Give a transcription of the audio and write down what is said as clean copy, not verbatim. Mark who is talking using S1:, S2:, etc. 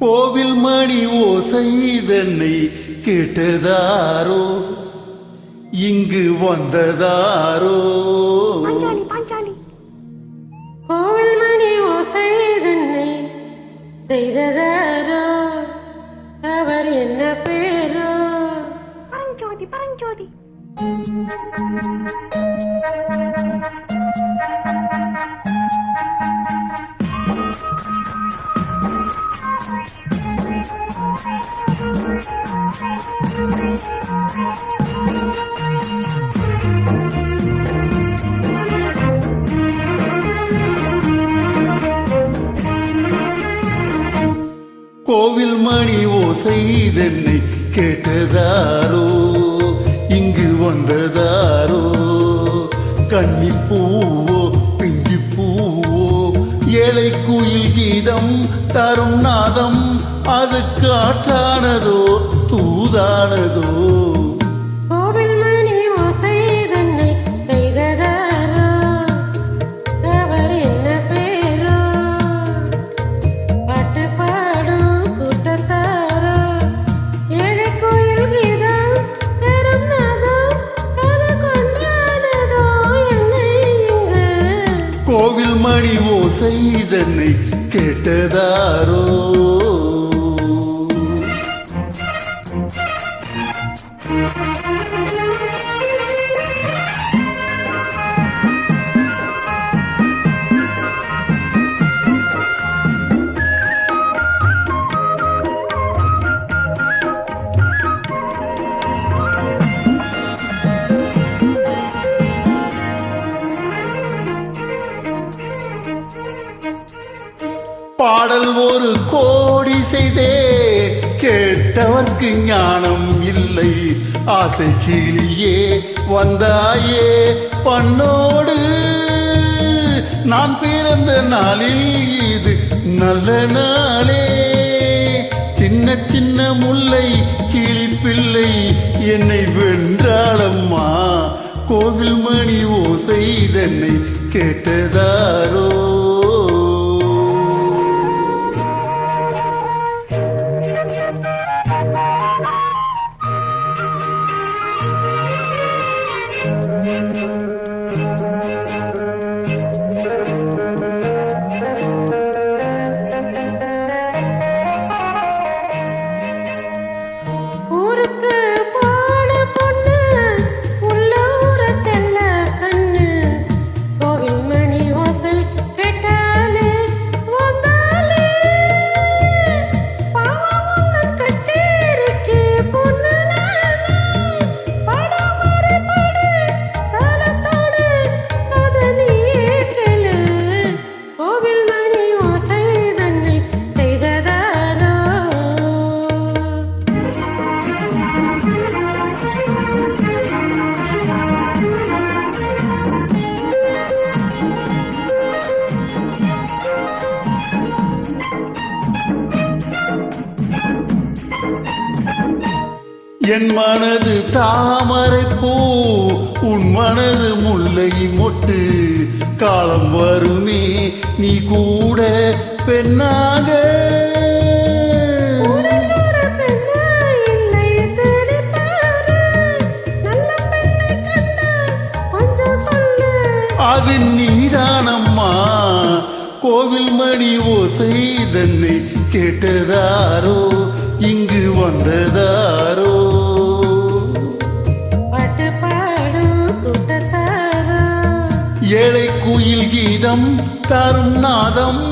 S1: கோவில் மணி ஓசை தன்னை கேட்டதாரோ இங்கு வந்ததாரோ
S2: கோவில் மணி ஓசை தன்னை செய்ததாரோ அவர் என்ன பேரோ
S3: பரஞ்சோதி பரஞ்சோதி
S1: கோவில் மணி ஓசை தன்னை கேட்டதாரோ இங்கு வந்ததாரோ கன்னிப்பூவோ பிஞ்சு பூவோ ஏழை குயில் கீதம் தரும் நாதம் அது காற்றானதோ தூதானதோ
S2: கோவில் மணி ஓசை தன்னை செய்ததாரோ அவர் என்ன பேரோ பாட்டு பாடும் கூட்டத்தாரோ ஏழை கோயில் கீதம் தரும் நாதம் அது கொண்டானதோ என்னை இங்கு
S1: கோவில் மணி ஓசை தன்னை கேட்டதாரோ பாடல் ஒரு கோடி செய்தே கேட்டவர்க்கு ஞானம் இல்லை ஆசை கிளியே வந்தாயே பண்ணோடு நான் பிறந்த நாளில் இது நல்ல நாளே சின்ன சின்ன முல்லை கிளிப்பிள்ளை என்னை வென்றாளம்மா கோவில் மணி ஓசை தன்னை கேட்டதாரோ
S2: ஊருக்கு போன பொண்ணு உள்ளூர செல்ல கண்ணு கோவில் மணி ஓசை கேட்டாலே வந்தாலே பாவம் உந்தன் கச்சேரிக்கு பொண்ணு நானே படம் ஒரு படு தலத்தோடு அது நீயே கேளு கோவில் மணி ஓசை தன்னை செய்ததாரோ
S1: என் மனது தாமரை பூ உன் மனது முல்லை மொட்டு காலம் வருமே நீ கூட பெண்ணாக அது நீதானம்மா கோவில் மணி ஓசை தன்னை கேட்டதாரோ இங்கு வந்ததாரோ
S2: பாட்டு பாடும் கூட்டத்தாரோ
S1: ஏழை குயில் கீதம் தரும் நாதம்